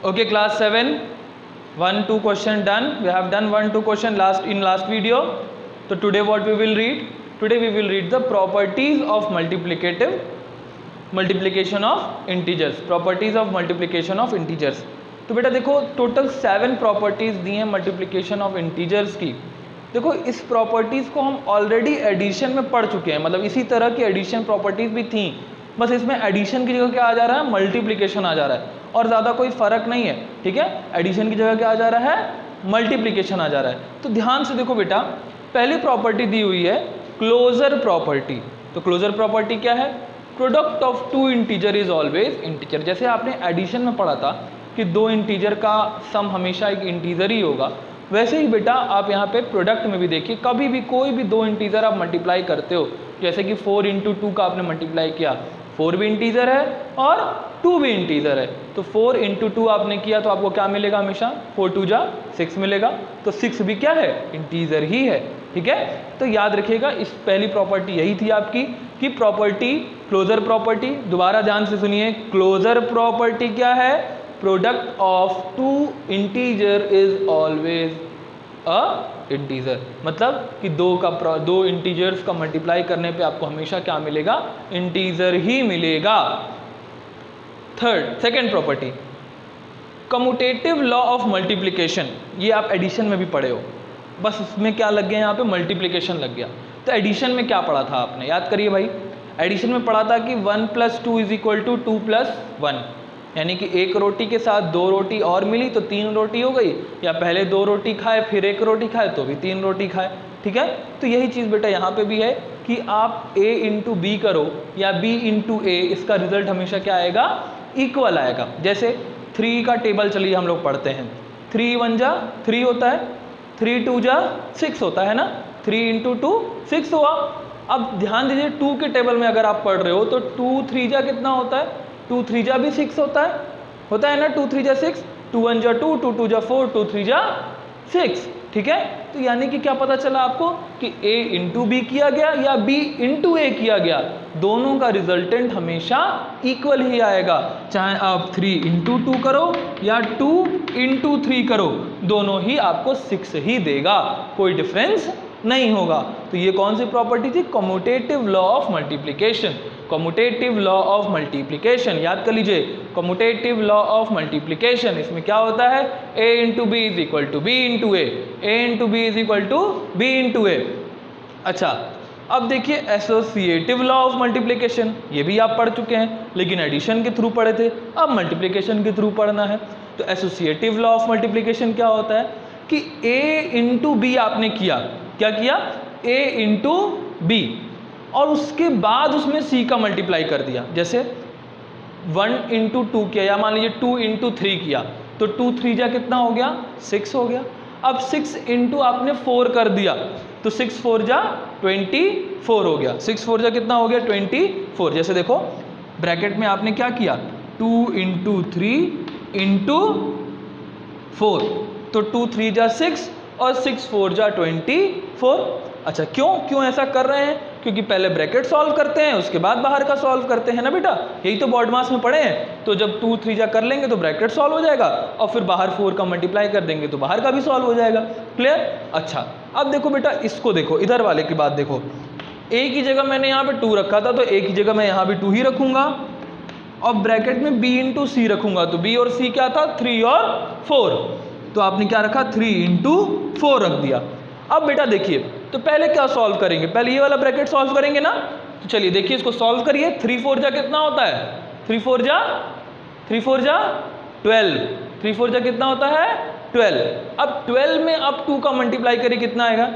Okay, class 7, 1-2 question done. We have done 1-2 question in last video. So today what we will read? Today we will read the properties of multiplication of integers. Properties of multiplication of integers. तो बेटा देखो total 7 properties दी हैं multiplication of integers की। देखो इस properties को हम already addition में पढ़ चुके हैं, मतलब इसी तरह की एडिशन प्रॉपर्टीज भी थी, बस इसमें एडिशन की जगह क्या आ जा रहा है, मल्टीप्लिकेशन आ जा रहा है, और ज़्यादा कोई फर्क नहीं है। ठीक है, एडिशन की जगह क्या आ जा रहा है, मल्टीप्लिकेशन आ जा रहा है। तो ध्यान से देखो बेटा, पहली प्रॉपर्टी दी हुई है क्लोजर प्रॉपर्टी। तो क्लोजर प्रॉपर्टी क्या है, product of two integer is always integer. जैसे आपने एडिशन में पढ़ा था कि दो इंटीजर का सम हमेशा एक इंटीजर ही होगा, वैसे ही बेटा आप यहाँ पे प्रोडक्ट में भी देखिए, कभी भी कोई भी दो इंटीजर आप मल्टीप्लाई करते हो, जैसे कि 4 × 2 का आपने मल्टीप्लाई किया, 4 भी इंटीजर है और 2 भी इंटीजर है, तो 4 × 2 आपने किया तो आपको क्या मिलेगा, हमेशा 4 × 2 = 6 मिलेगा, तो 6 भी क्या है, इंटीजर ही है। ठीक है, तो याद रखिएगा इस पहली प्रॉपर्टी यही थी आपकी कि प्रॉपर्टी क्लोजर प्रॉपर्टी। दोबारा ध्यान से सुनिए, क्लोजर प्रॉपर्टी क्या है, product of two integer is always a integer. मतलब कि दो इंटीजर्स का मल्टीप्लाई करने पे आपको हमेशा क्या मिलेगा, इंटीजर ही मिलेगा। Second property commutative law of multiplication. ये आप एडिशन में भी पढ़े हो, बस इसमें क्या लग गया, यहाँ पे मल्टीप्लिकेशन लग गया। तो एडिशन में क्या पढ़ा था आपने, याद करिए भाई, एडिशन में पढ़ा था कि 1 + 2 = 2 + 1, यानी कि एक रोटी के साथ 2 रोटी और मिली तो 3 रोटी हो गई, या पहले 2 रोटी खाए फिर 1 रोटी खाए तो भी 3 रोटी खाए। ठीक है, तो यही चीज़ बेटा यहाँ पे भी है कि आप a × b करो या b × a, इसका रिजल्ट हमेशा क्या आएगा, इक्वल आएगा। जैसे 3 का टेबल चलिए हम लोग पढ़ते हैं, 3 × 1 = 3 होता है, 3 × 2 = 6 होता है ना, 3 × 2 6 हुआ। अब ध्यान दीजिए 2 के टेबल में अगर आप पढ़ रहे हो तो 2 × 3 = कितना होता है, 2 × 3 = भी 6 होता है ना, 2 × 3 = 6, 2 × 1 = 2, 2 × 2 = 4, 2 × 3 = 6। ठीक है, तो यानी कि क्या पता चला आपको कि a × b किया गया या b × a किया गया, दोनों का रिजल्टेंट हमेशा इक्वल ही आएगा, चाहे आप 3 × 2 करो या 2 × 3 करो, दोनों ही आपको 6 ही देगा, कोई डिफरेंस नहीं होगा। तो ये कौन सी प्रॉपर्टी थी, commutative law of multiplication. Commutative law of multiplication याद कर लीजिए, कम्यूटेटिव लॉ ऑफ मल्टीप्लिकेशन, इसमें क्या होता है, a × b = b × a, a × b = b × a। अच्छा, अब देखिए एसोसिएटिव लॉ ऑफ मल्टीप्लिकेशन, ये भी आप पढ़ चुके हैं, लेकिन एडिशन के थ्रू पढ़े थे, अब मल्टीप्लिकेशन के थ्रू पढ़ना है। तो एसोसिएटिव लॉ ऑफ मल्टीप्लिकेशन क्या होता है कि a × b आपने किया, क्या किया, a × b, और उसके बाद उसमें c का मल्टीप्लाई कर दिया। जैसे 1 × 2 किया, या मान लीजिए 2 × 3 किया, तो 2 × 3 = कितना हो गया, 6 हो गया। अब 6 × आपने 4 कर दिया, तो 6 × 4 = 24 हो गया, 6 × 4 = कितना हो गया, 24। जैसे देखो ब्रैकेट में आपने क्या किया, 2 × 3 × 4, तो 2 × 3 = 6 और 6 × 4 = 24। अच्छा, क्यों ऐसा कर रहे हैं, क्योंकि पहले ब्रैकेट सॉल्व करते हैं उसके बाद बाहर का सॉल्व करते हैं ना बेटा, यही तो बॉड मास में पढ़े हैं। तो जब 2 × 3 = कर लेंगे तो ब्रैकेट सॉल्व हो जाएगा, और फिर बाहर 4 का मल्टीप्लाई कर देंगे तो बाहर का भी सॉल्व हो जाएगा। क्लियर। अच्छा, अब देखो बेटा इसको देखो, इधर वाले की बात देखो, a की जगह मैंने यहाँ पे 2 रखा था, तो a की जगह मैं यहाँ भी 2 ही रखूंगा, और ब्रैकेट में b × c रखूंगा, तो b और c क्या था, 3 और 4, तो आपने क्या रखा, 3 × 4 रख दिया। अब बेटा देखिए, तो पहले क्या सॉल्व करेंगे, पहले ये वाला ब्रैकेट सॉल्व करेंगे ना, तो चलिए देखिए इसको सॉल्व करिए। 3 × 4 = कितना होता है, 3 × 4 = 12, 3 × 4 = कितना होता है, 12। अब 12 में अब 2 का मल्टीप्लाई करिए, कितना आएगा,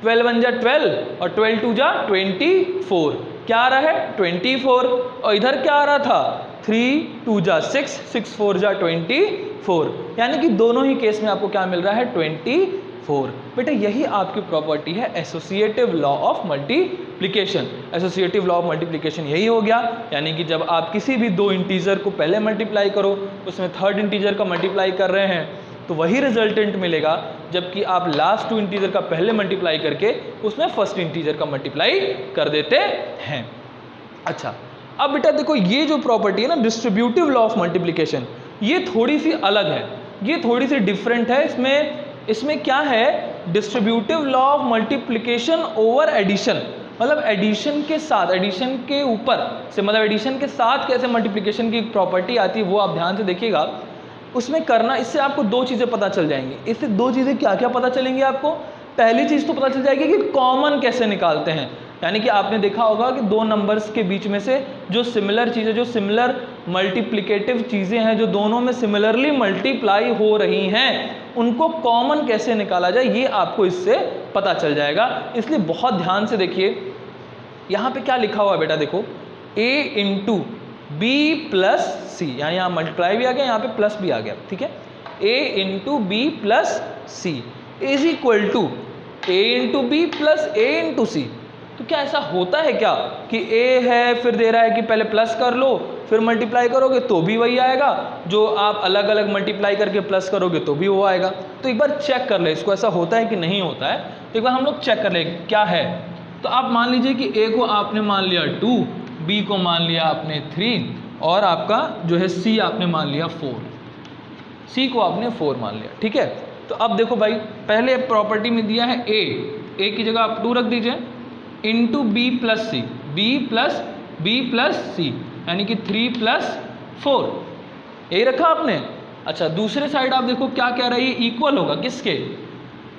12 × 1 = 12 और 12 × 2 = 24, क्या आ रहा है, 24। और इधर क्या आ रहा था, 3 × 2 = 6, 6 × 4 = 24, यानी कि दोनों ही केस में आपको क्या मिल रहा है, 24। बेटा यही आपकी प्रॉपर्टी है associative law of multiplication. Associative law of multiplication यही हो गया, यानी कि जब आप किसी भी दो इंटीजर को पहले मल्टीप्लाई करो, उसमें थर्ड इंटीजर का मल्टीप्लाई कर रहे हैं, तो वही रिजल्टेंट मिलेगा, जबकि आप लास्ट 2 इंटीजर का पहले मल्टीप्लाई करके उसमें फर्स्ट इंटीजर का मल्टीप्लाई कर देते हैं। अच्छा, अब बेटा देखो ये जो प्रॉपर्टी है ना डिस्ट्रीब्यूटिव लॉ ऑफ मल्टीप्लिकेशन, ये थोड़ी सी अलग है, ये थोड़ी सी डिफरेंट है। इसमें क्या है, distributive law of multiplication over addition, मतलब एडिशन के साथ, एडिशन के ऊपर से, मतलब एडिशन के साथ कैसे मल्टीप्लिकेशन की प्रॉपर्टी आती है वो आप ध्यान से देखिएगा। उसमें करना, इससे आपको दो चीज़ें पता चल जाएंगी। इससे दो चीज़ें क्या क्या पता चलेंगी आपको? पहली चीज़ तो पता चल जाएगी कि कॉमन कैसे निकालते हैं, यानी कि आपने देखा होगा कि दो नंबर्स के बीच में से जो सिमिलर चीज़ें, जो सिमिलर मल्टीप्लिकेटिव चीज़ें हैं, जो दोनों में सिमिलरली मल्टीप्लाई हो रही हैं, उनको कॉमन कैसे निकाला जाए ये आपको इससे पता चल जाएगा। इसलिए बहुत ध्यान से देखिए, यहाँ पे क्या लिखा हुआ है बेटा, देखो a इंटू बी प्लस सी, यानी यहाँ मल्टीप्लाई भी आ गया, यहाँ पे प्लस भी आ गया, ठीक है। a into B plus C is equal to a into B plus a into C. तो क्या ऐसा होता है क्या कि a है, फिर दे रहा है कि पहले प्लस कर लो, फिर मल्टीप्लाई करोगे तो भी वही आएगा, जो आप अलग अलग मल्टीप्लाई करके प्लस करोगे तो भी वो आएगा। तो एक बार चेक कर ले इसको, ऐसा होता है कि नहीं होता है, तो एक बार हम लोग चेक कर ले क्या है। तो आप मान लीजिए कि a को आपने मान लिया 2, b को मान लिया आपने 3, और आपका जो है c आपने मान लिया 4, c को आपने 4 मान लिया, ठीक है। तो अब देखो भाई, पहले प्रॉपर्टी में दिया है a की जगह आप 2 रख दीजिए, इंटू बी प्लस सी, बी प्लस सी, यानी कि 3 प्लस 4, ये रखा आपने। अच्छा, दूसरे साइड आप देखो क्या कह रहा है, ये इक्वल होगा किसके,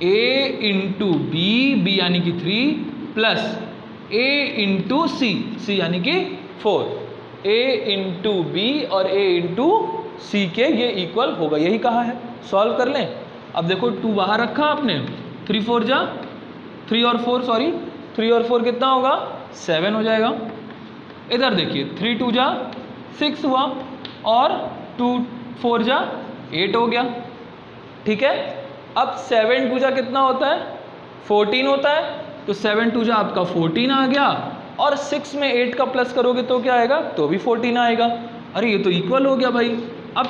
a इंटू बी यानी कि 3 प्लस a इंटू सी यानी कि 4, a इंटू बी और a इंटू सी के ये इक्वल होगा, यही कहा है। सॉल्व कर लें। अब देखो 2 बाहर रखा आपने, 3 और 4 कितना होगा, 7 हो जाएगा। इधर देखिए 3 2 जा 6 हुआ, और 2 4 जा 8 हो गया, ठीक है। अब 7 2 जा कितना होता है, 14 होता है, तो 7 2 जा आपका 14 आ गया, और 6 में 8 का प्लस करोगे तो क्या आएगा, तो भी 14 आएगा। अरे ये तो इक्वल हो गया भाई। अब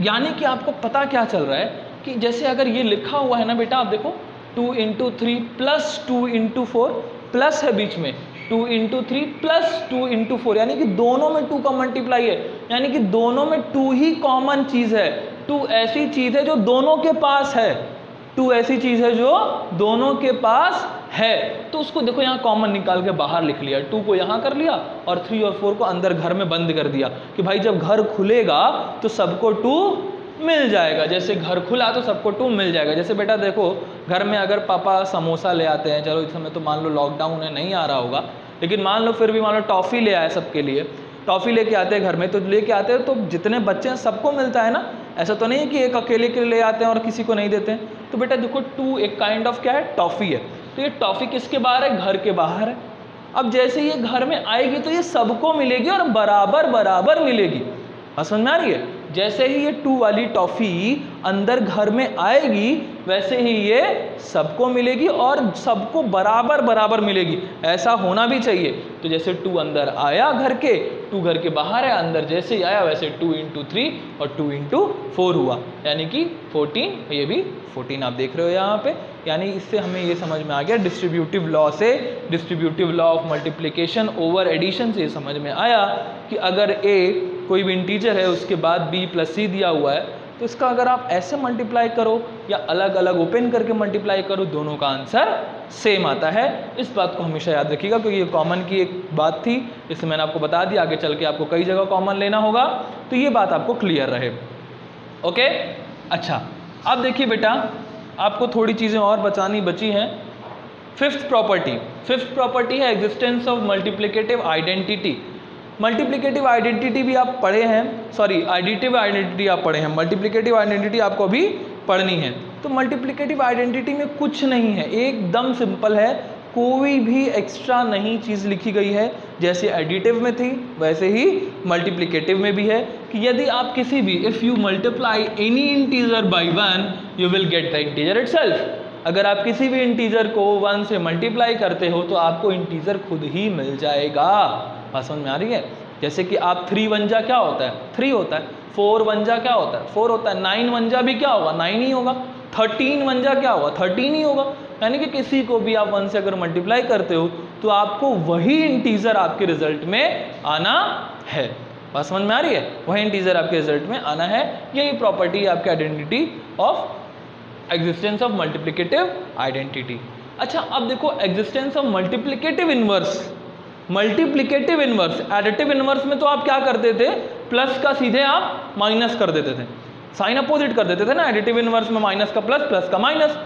यानी कि आपको पता क्या चल रहा है कि जैसे अगर ये लिखा हुआ है ना बेटा, आप देखो 2 इंटू 3 प्लस 2 इंटू 4, प्लस है बीच में, 2 इंटू 3 प्लस 2 इंटू 4, यानी कि दोनों में 2 का मल्टीप्लाई है, यानी कि दोनों में 2 ही कॉमन चीज़ है। 2 ऐसी चीज़ है जो दोनों के पास है, 2 ऐसी चीज़ है जो दोनों के पास है। तो उसको देखो यहाँ कॉमन निकाल के बाहर लिख लिया, 2 को यहाँ कर लिया और 3 और 4 को अंदर घर में बंद कर दिया कि भाई जब घर खुलेगा तो सबको 2 मिल जाएगा। जैसे घर खुला तो सबको 2 मिल जाएगा। जैसे बेटा देखो, घर में अगर पापा समोसा ले आते हैं, चलो इस समय तो मान लो लॉकडाउन है नहीं आ रहा होगा, लेकिन मान लो फिर भी मान लो टॉफ़ी ले आए सबके लिए, टॉफ़ी लेके आते हैं घर में, तो लेके आते हैं तो जितने बच्चे हैं सबको मिलता है ना, ऐसा तो नहीं है कि एक अकेले के लिए ले आते हैं और किसी को नहीं देते हैं। तो बेटा देखो 2 एक काइंड ऑफ क्या है, टॉफ़ी है। तो ये टॉफ़ी किसके बाहर है, घर के बाहर है। अब जैसे ये घर में आएगी तो ये सबको मिलेगी और बराबर बराबर मिलेगी। समझ में आ रही है? जैसे ही ये 2 वाली टॉफ़ी अंदर घर में आएगी वैसे ही ये सबको मिलेगी और सबको बराबर बराबर मिलेगी। ऐसा होना भी चाहिए। तो जैसे 2 अंदर आया घर के, 2 घर के बाहर है, अंदर जैसे ही आया वैसे 2 इंटू 3 और 2 इंटू 4 हुआ, यानी कि 14। ये भी 14 आप देख रहे हो यहाँ पे। यानी इससे हमें ये समझ में आ गया डिस्ट्रीब्यूटिव लॉ से, distributive law of multiplication over addition से ये समझ में आया कि अगर a कोई भी इंटीजर है उसके बाद b प्लस सी दिया हुआ है, तो इसका अगर आप ऐसे मल्टीप्लाई करो या अलग अलग ओपन करके मल्टीप्लाई करो, दोनों का आंसर सेम आता है। इस बात को हमेशा याद रखिएगा क्योंकि ये कॉमन की एक बात थी, इससे मैंने आपको बता दिया, आगे चल के आपको कई जगह कॉमन लेना होगा, तो ये बात आपको क्लियर रहे। ओके, अच्छा अब देखिए बेटा, आपको थोड़ी चीज़ें और बची हैं। फिफ्थ प्रॉपर्टी है existence of multiplicative identity. Multiplicative identity भी आप पढ़े हैं, सॉरी एडिटिव आइडेंटिटी आप पढ़े हैं, मल्टीप्लिकेटिव आइडेंटिटी आपको अभी पढ़नी है। तो मल्टीप्लिकेटिव आइडेंटिटी में कुछ नहीं है, एकदम सिंपल है, कोई भी एक्स्ट्रा नई चीज़ लिखी गई है। जैसे एडिटिव में थी वैसे ही मल्टीप्लिकेटिव में भी है कि यदि आप किसी भी, if you multiply any integer by 1 you will get the integer itself. अगर आप किसी भी इंटीजर को 1 से मल्टीप्लाई करते हो तो आपको इंटीजर खुद ही मिल जाएगा। बात समझ में आ रही है? जैसे कि आप 3 1 जा क्या होता है, 3 होता है, 4 1 जा क्या होता है, 4 होता है, 9 1 जा भी क्या होगा, 9 ही होगा, 13 1 जा क्या होगा, 13 ही होगा। यानी कि किसी को भी आप 1 से अगर मल्टीप्लाई करते हो तो आपको वही इंटीजर आपके रिजल्ट में आना है। बात समझ में आ रही है? वही इंटीजर आपके रिजल्ट में आना है। यही प्रॉपर्टी है आपकी identity of existence of multiplicative identity. अच्छा, अब देखो existence of multiplicative inverse. Multiplicative inverse, additive inverse में तो आप क्या करते थे, प्लस का सीधे आप माइनस कर देते थे, साइन अपोजिट कर देते थे ना। एडिटिव इनवर्स में माइनस का प्लस, प्लस का माइनस।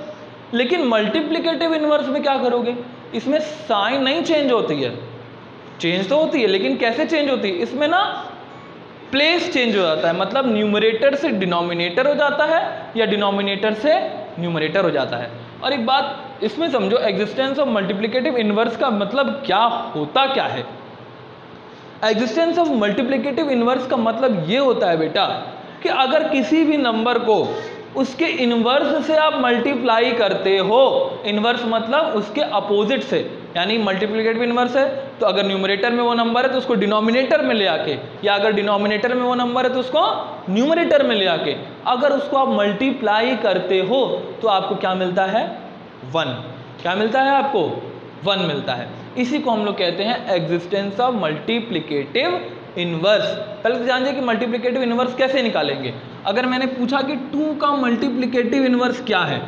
लेकिन मल्टीप्लिकेटिव इनवर्स में क्या करोगे, इसमें साइन नहीं चेंज होती है, चेंज तो होती है लेकिन कैसे चेंज होती है, इसमें ना प्लेस चेंज हो जाता है। मतलब न्यूमरेटर से डिनोमिनेटर हो जाता है या डिनोमिनेटर से न्यूमरेटर हो जाता है। और एक बात इसमें समझो, एग्जिस्टेंस ऑफ मल्टीप्लिकेटिव इनवर्स का मतलब क्या होता क्या है। एग्जिस्टेंस ऑफ मल्टीप्लिकेटिव इनवर्स का मतलब ये होता है बेटा कि अगर किसी भी नंबर को उसके इनवर्स से आप मल्टीप्लाई करते हो, इनवर्स मतलब उसके अपोजिट से, यानी मल्टीप्लिकेटिव इनवर्स है तो अगर न्यूमरेटर में वो नंबर है तो उसको डिनोमिनेटर में ले आके, या अगर डिनोमिनेटर में वो नंबर है तो उसको न्यूमरेटर में ले आके अगर उसको आप मल्टीप्लाई करते हो तो आपको क्या मिलता है, 1। क्या मिलता है आपको, 1 मिलता है। इसी को हम लोग कहते हैं एग्जिस्टेंस ऑफ मल्टीप्लिकेटिव इनवर्स। पहले तो जानिए कि मल्टीप्लिकेटिव इनवर्स कैसे निकालेंगे। अगर मैंने पूछा कि 2 का मल्टीप्लिकेटिव इनवर्स क्या है,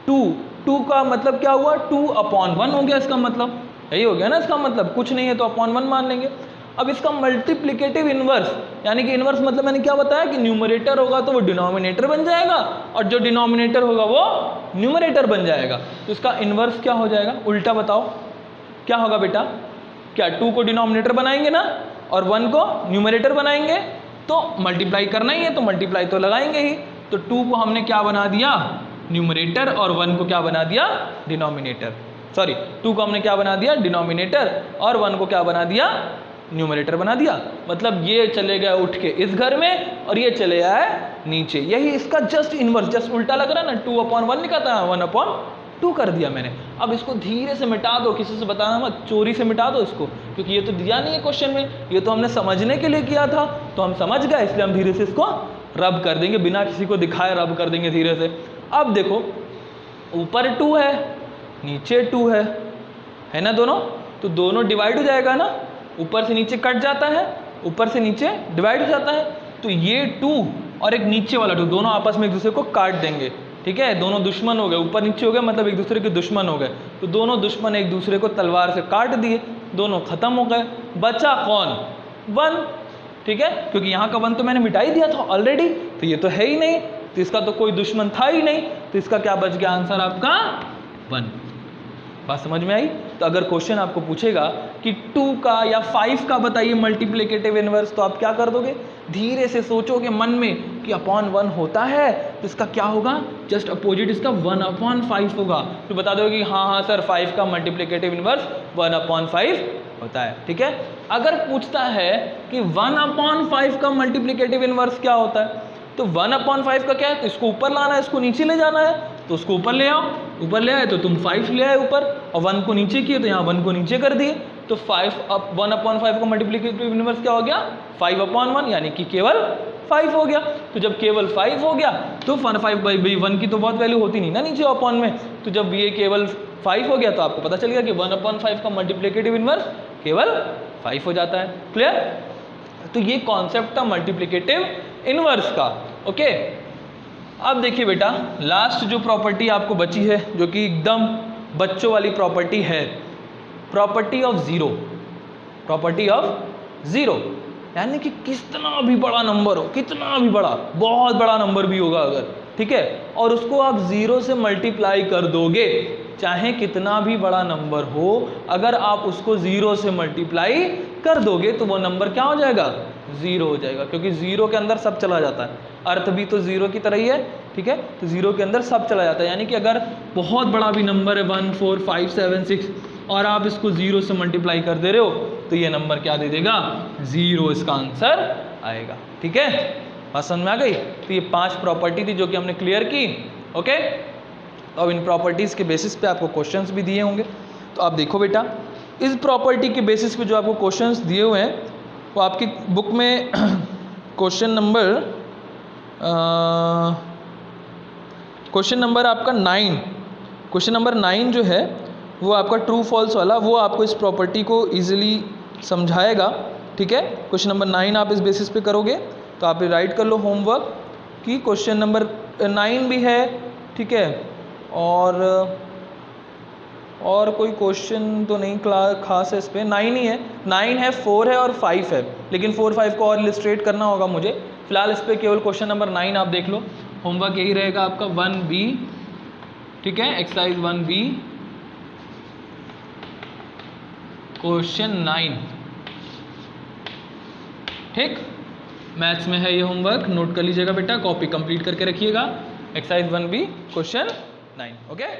2 का मतलब क्या हुआ, 2/1 हो गया। इसका मतलब यही हो गया ना, इसका मतलब कुछ नहीं है तो अपॉन 1 मान लेंगे। अब इसका मल्टीप्लिकेटिव इनवर्स, यानी कि इनवर्स मतलब मैंने क्या बताया कि न्यूमरेटर होगा तो वो डिनोमिनेटर बन जाएगा और जो डिनोमिनेटर होगा वो न्यूमरेटर बन जाएगा। तो इसका इनवर्स क्या हो जाएगा, उल्टा बताओ क्या होगा बेटा। क्या 2 को डिनोमिनेटर बनाएंगे ना और 1 को न्यूमरेटर बनाएंगे, तो मल्टीप्लाई करना ही है तो मल्टीप्लाई तो लगाएंगे ही। तो 2 को हमने क्या बना दिया, न्यूमरेटर, और 1 को क्या बना दिया, डिनोमिनेटर। सॉरी, 2 को हमने क्या बना दिया, डिनोमिनेटर, और 1 को क्या बना दिया, न्यूमरेटर बना दिया। मतलब ये चले गए उठ के इस घर में और ये चले आए नीचे। यही इसका जस्ट इनवर्स, जस्ट उल्टा लग रहा है ना, 2/1 निकलता है, 1/2 कर दिया मैंने। अब इसको धीरे से मिटा दो, किसी से बताना मत, चोरी से मिटा दो इसको, क्योंकि ये तो दिया नहीं है क्वेश्चन में, ये तो हमने समझने के लिए किया था, तो हम समझ गए, इसलिए हम धीरे से इसको रब कर देंगे, बिना किसी को दिखाए रब कर देंगे धीरे से। अब देखो ऊपर 2 है, नीचे 2 है ना दोनों, तो दोनों डिवाइड हो जाएगा ना, ऊपर से नीचे कट जाता है, ऊपर से नीचे डिवाइड हो जाता है। तो ये 2 और एक नीचे वाला 2 दोनों आपस में एक दूसरे को काट देंगे, ठीक है। दोनों दुश्मन हो गए, ऊपर नीचे हो गए मतलब एक दूसरे के दुश्मन हो गए, तो दोनों दुश्मन एक दूसरे को तलवार से काट दिए, दोनों खत्म हो गए। बचा कौन, 1, ठीक है, क्योंकि यहाँ का 1 तो मैंने मिटा ही दिया था ऑलरेडी, तो ये तो है ही नहीं, तो इसका तो कोई दुश्मन था ही नहीं, तो इसका क्या बच गया आंसर आपका 1। बात समझ में आई। तो अगर क्वेश्चन आपको पूछेगा कि 2 का या 5 का बताइए मल्टीप्लिकेटिव इनवर्स, तो आप क्या कर दोगे, धीरे से सोचोगे मन में कि (1 होता है तो इसका क्या होगा, जस्ट अपोजिट इसका 1/5 होगा, तो बता दोगे कि हाँ सर 5 का मल्टीप्लिकेटिव इनवर्स 1/5 होता है, ठीक है। अगर पूछता है कि 1/5 का मल्टीप्लिकेटिव इनवर्स क्या होता है, तो 1/5 का क्या है, तो इसको ऊपर लाना है, इसको नीचे ले जाना है, तो उसको ऊपर ले आओ, ऊपर ले आए तो तुम 5 ले आए ऊपर, और 1 को नीचे किए तो यहाँ 1 को नीचे कर दिए, तो 1/5 का मल्टीप्लिकेटिव इनवर्स क्या हो गया, 5/1, यानी कि केवल 5 हो गया। तो जब केवल 5 हो गया तो 5/1 की तो बहुत वैल्यू होती नहीं ना नीचे अपॉन में, तो जब ये केवल 5 हो गया तो आपको पता चल गया कि 1/5 का मल्टीप्लिकेटिव इनवर्स केवल 5 हो जाता है। क्लियर। तो ये कॉन्सेप्ट था मल्टीप्लिकेटिव इनवर्स का। ओके, अब देखिए बेटा, लास्ट जो प्रॉपर्टी आपको बची है जो कि एकदम बच्चों वाली प्रॉपर्टी है, property of zero. Property of zero यानी कि कितना भी बड़ा नंबर हो, कितना भी बड़ा, बहुत बड़ा नंबर भी होगा अगर, ठीक है, और उसको आप ज़ीरो से मल्टीप्लाई कर दोगे, चाहे कितना भी बड़ा नंबर हो, अगर आप उसको ज़ीरो से मल्टीप्लाई कर दोगे तो वो नंबर क्या हो जाएगा, ज़ीरो हो जाएगा, क्योंकि ज़ीरो के अंदर सब चला जाता है। अर्थ भी तो ज़ीरो की तरह ही है, ठीक है, तो ज़ीरो के अंदर सब चला जाता है। यानी कि अगर बहुत बड़ा भी नंबर है 1 4 5 7 6 और आप इसको ज़ीरो से मल्टीप्लाई कर दे रहे हो तो ये नंबर क्या दे देगा, ज़ीरो इसका आंसर आएगा। ठीक है, बात समझ में आ गई। तो ये 5 प्रॉपर्टी थी जो कि हमने क्लियर की। ओके, अब इन प्रॉपर्टीज़ के बेसिस पे आपको क्वेश्चंस भी दिए होंगे, तो आप देखो बेटा, इस प्रॉपर्टी के बेसिस पे जो आपको क्वेश्चंस दिए हुए हैं वो आपकी बुक में क्वेश्चन नंबर आपका 9, क्वेश्चन नंबर 9 जो है वो आपका ट्रू फॉल्स वाला, वो आपको इस प्रॉपर्टी को ईजिली समझाएगा ठीक है। क्वेश्चन नंबर 9 आप इस बेसिस पे करोगे, तो आप राइट कर लो होमवर्क कि क्वेश्चन नंबर 9 भी है, ठीक है। और कोई क्वेश्चन तो नहीं खास है इस पर, 9 ही है, 9 है, 4 है और 5 है, लेकिन 4 5 को और इलिस्ट्रेट करना होगा मुझे। फिलहाल इस पर केवल क्वेश्चन नंबर 9 आप देख लो। होमवर्क यही रहेगा आपका 1B, ठीक है, एक्सरसाइज 1B क्वेश्चन 9, ठीक। मैथ्स में है ये होमवर्क, नोट कर लीजिएगा बेटा, कॉपी कंप्लीट करके रखिएगा। Exercise 1B question 9, okay.